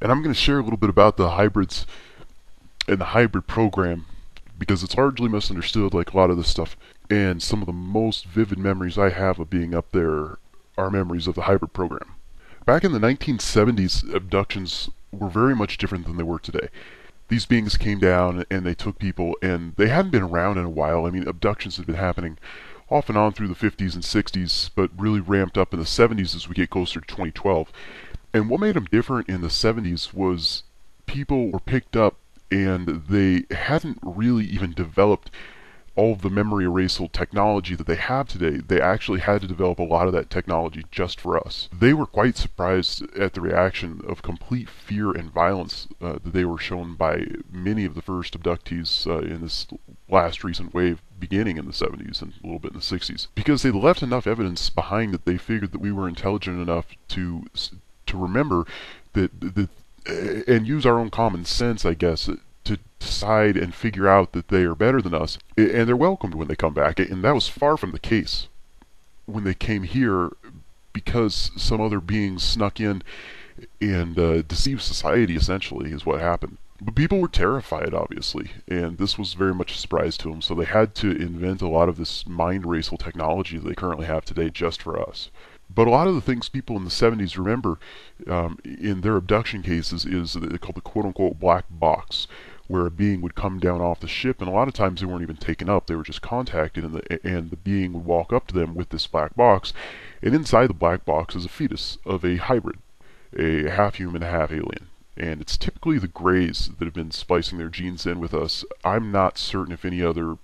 And I'm going to share a little bit about the hybrids and the hybrid program because it's largely misunderstood, like a lot of this stuff. And some of the most vivid memories I have of being up there are memories of the hybrid program. Back in the 1970s, abductions were very much different than they were today. These beings came down and they took people, and they hadn't been around in a while. I mean, abductions had been happening off and on through the 50s and 60s, but really ramped up in the 70s as we get closer to 2012. And what made them different in the 70s was people were picked up and they hadn't really even developed all of the memory erasal technology that they have today. They actually had to develop a lot of that technology just for us. They were quite surprised at the reaction of complete fear and violence that they were shown by many of the first abductees in this last recent wave beginning in the 70s and a little bit in the 60s, because they left enough evidence behind that they figured that we were intelligent enough to remember that and use our own common sense, I guess, to decide and figure out that they are better than us, and they're welcomed when they come back. And that was far from the case when they came here, because some other beings snuck in and deceived society, essentially, is what happened. But people were terrified, obviously, and this was very much a surprise to them, so they had to invent a lot of this mind erasal technology that they currently have today just for us. But a lot of the things people in the 70s remember in their abduction cases is called the quote-unquote black box, where a being would come down off the ship, and a lot of times they weren't even taken up. They were just contacted, and the being would walk up to them with this black box, and inside the black box is a fetus of a hybrid, a half-human, half-alien. And it's typically the Greys that have been splicing their genes in with us. I'm not certain if any other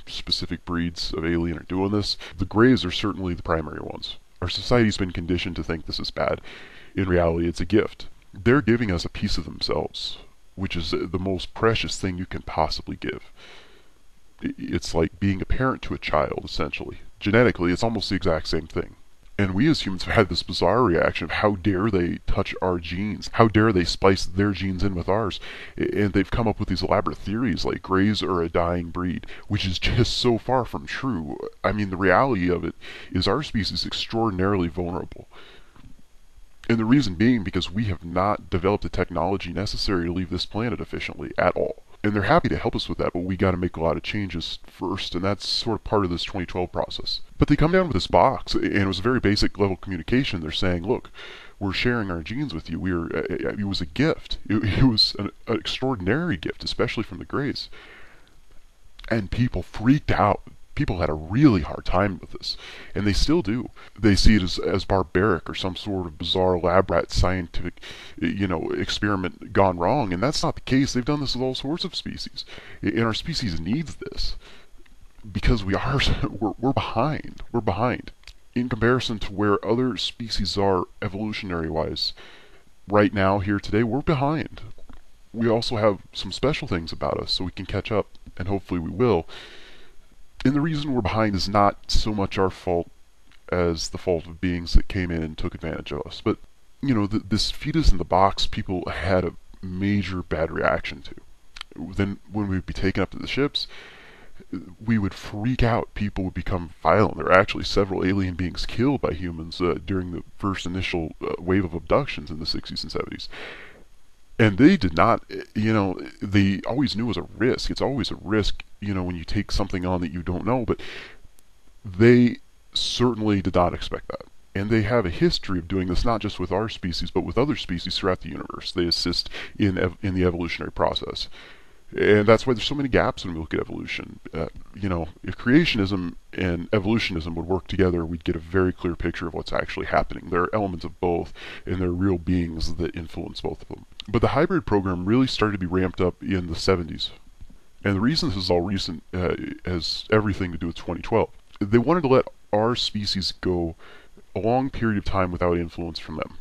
specific breeds of alien are doing this. The Greys are certainly the primary ones. Our society's been conditioned to think this is bad. In reality, it's a gift. They're giving us a piece of themselves, which is the most precious thing you can possibly give. It's like being a parent to a child, essentially. Genetically, it's almost the exact same thing. And we as humans have had this bizarre reaction of how dare they touch our genes? How dare they splice their genes in with ours? And they've come up with these elaborate theories like Greys are a dying breed, which is just so far from true. I mean, the reality of it is our species is extraordinarily vulnerable. And the reason being because we have not developed the technology necessary to leave this planet efficiently at all. And they're happy to help us with that, but we got to make a lot of changes first, and that's sort of part of this 2012 process. But they come down with this box, and it was a very basic level communication. They're saying, look, we're sharing our genes with you. It was a gift. It was an extraordinary gift, especially from the Greys. And people freaked out. People had a really hard time with this, and they still do. They see it as barbaric or some sort of bizarre lab rat scientific, experiment gone wrong, and that's not the case. They've done this with all sorts of species, and our species needs this because we're behind. We're behind in comparison to where other species are evolutionary-wise. Right now, here today, we're behind. We also have some special things about us, so we can catch up, and hopefully we will. And the reason we're behind is not so much our fault as the fault of beings that came in and took advantage of us. But, this fetus in the box, people had a major bad reaction to. Then when we'd be taken up to the ships, we would freak out. People would become violent. There were actually several alien beings killed by humans during the first initial wave of abductions in the 60s and 70s. And they did not, they always knew it was a risk. It's always a risk, when you take something on that you don't know, but they certainly did not expect that. And they have a history of doing this not just with our species, but with other species throughout the universe. They assist in the evolutionary process. And that's why there's so many gaps when we look at evolution. If creationism and evolutionism would work together, we'd get a very clear picture of what's actually happening. There are elements of both, and there are real beings that influence both of them. But the hybrid program really started to be ramped up in the 70s. And the reason this is all recent has everything to do with 2012. They wanted to let our species go a long period of time without influence from them,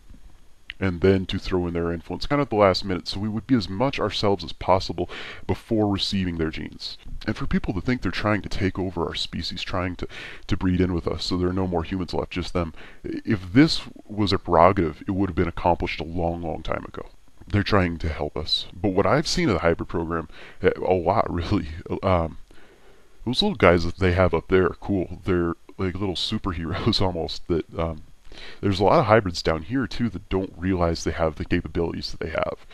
and then to throw in their influence kind of at the last minute, so we would be as much ourselves as possible before receiving their genes. And for people to think they're trying to take over our species, trying to breed in with us so there are no more humans left, just them, if this was a prerogative, it would have been accomplished a long, long time ago. They're trying to help us. But what I've seen of the hybrid program, a lot really, those little guys that they have up there are cool. They're like little superheroes almost that There's a lot of hybrids down here too that don't realize they have the capabilities that they have,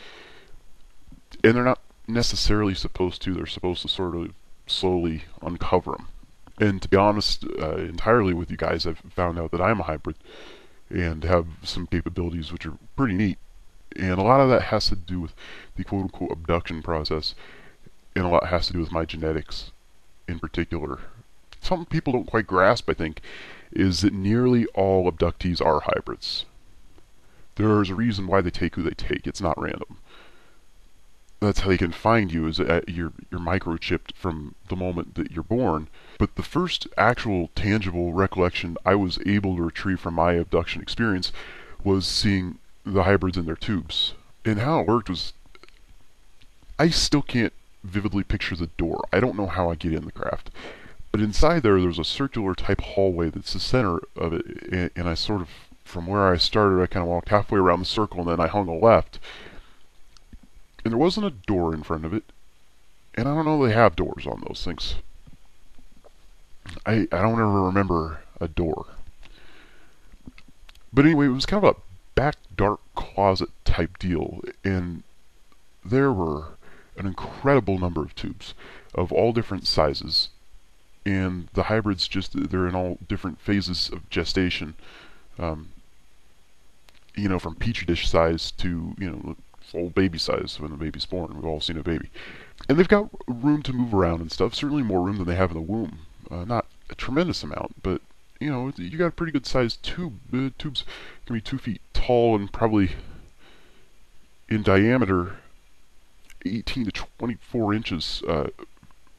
and they're not necessarily supposed to. They're supposed to sort of slowly uncover them. And to be honest, entirely with you guys, I've found out that I'm a hybrid and have some capabilities which are pretty neat. And a lot of that has to do with the quote-unquote abduction process, and a lot has to do with my genetics in particular. Something people don't quite grasp, I think, is that nearly all abductees are hybrids. There's a reason why they take who they take. It's not random. That's how they can find you, is that you're microchipped from the moment that you're born. But the first actual tangible recollection I was able to retrieve from my abduction experience was seeing the hybrids in their tubes. And how it worked was, I still can't vividly picture the door. I don't know how I get in the craft. But inside there's a circular type hallway that's the center of it. And I sort of, from where I started, I kind of walked halfway around the circle and then I hung a left. And there wasn't a door in front of it. And I don't know they have doors on those things. I don't ever remember a door. But anyway, it was kind of a back dark closet type deal. And there were an incredible number of tubes of all different sizes. And the hybrids they're in all different phases of gestation. You know, from petri dish size to, you know, full baby size when the baby's born. We've all seen a baby. And they've got room to move around and stuff. Certainly more room than they have in the womb. Not a tremendous amount, but, you know, you got a pretty good sized tube. Tubes can be 2 feet tall and probably in diameter 18 to 24 inches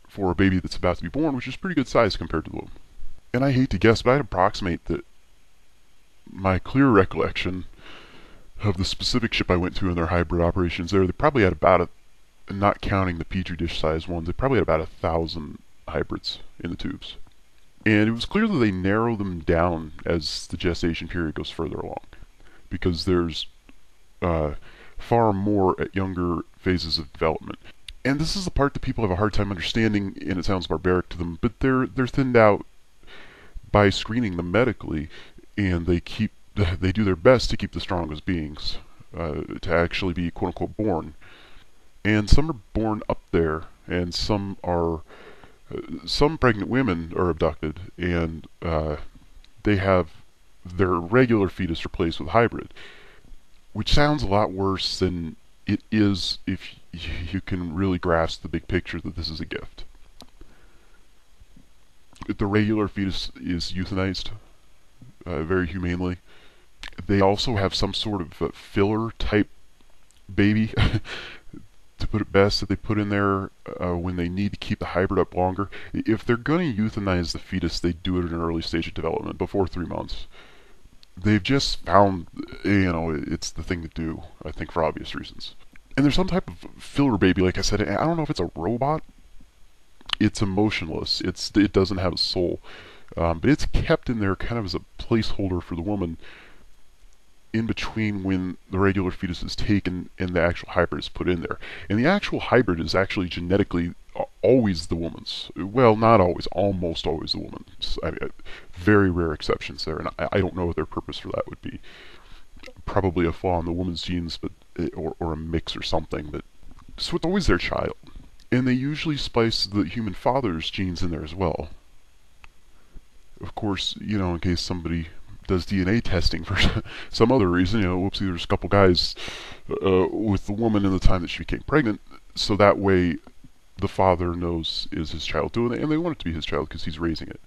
for a baby that's about to be born, which is pretty good size compared to the womb. And I hate to guess, but I'd approximate that my clear recollection of the specific ship I went to in their hybrid operations there, they probably had about not counting the petri dish size ones, they probably had about 1,000 hybrids in the tubes. And it was clear that they narrow them down as the gestation period goes further along, because there's far more at younger phases of development. And this is the part that people have a hard time understanding, and it sounds barbaric to them, but they're thinned out by screening them medically, and they do their best to keep the strongest beings to actually be quote-unquote born. And some are born up there, and some pregnant women are abducted, and they have their regular fetus replaced with hybrid, which sounds a lot worse than it is if you can really grasp the big picture that this is a gift. The regular fetus is euthanized very humanely. They also have some sort of filler type baby, to put it best, that they put in there when they need to keep the hybrid up longer. If they're going to euthanize the fetus, they do it in an early stage of development, before 3 months. They've just found, you know, it's the thing to do, I think, for obvious reasons. And there's some type of filler baby, like I said, I don't know if it's a robot. It's emotionless. It doesn't have a soul. But it's kept in there kind of as a placeholder for the woman in between when the regular fetus is taken and the actual hybrid is put in there. And the actual hybrid is actually genetically always the woman's. Well, not always, almost always the woman's. Very rare exceptions there, and I don't know what their purpose for that would be. Probably a flaw in the woman's genes, but or a mix or something. But so it's always their child, and they usually splice the human father's genes in there as well. Of course, you know, in case somebody does DNA testing for some other reason, you know, whoopsie, there's a couple guys with the woman in the time that she became pregnant, so that way the father knows is his child doing it, and they want it to be his child because he's raising it.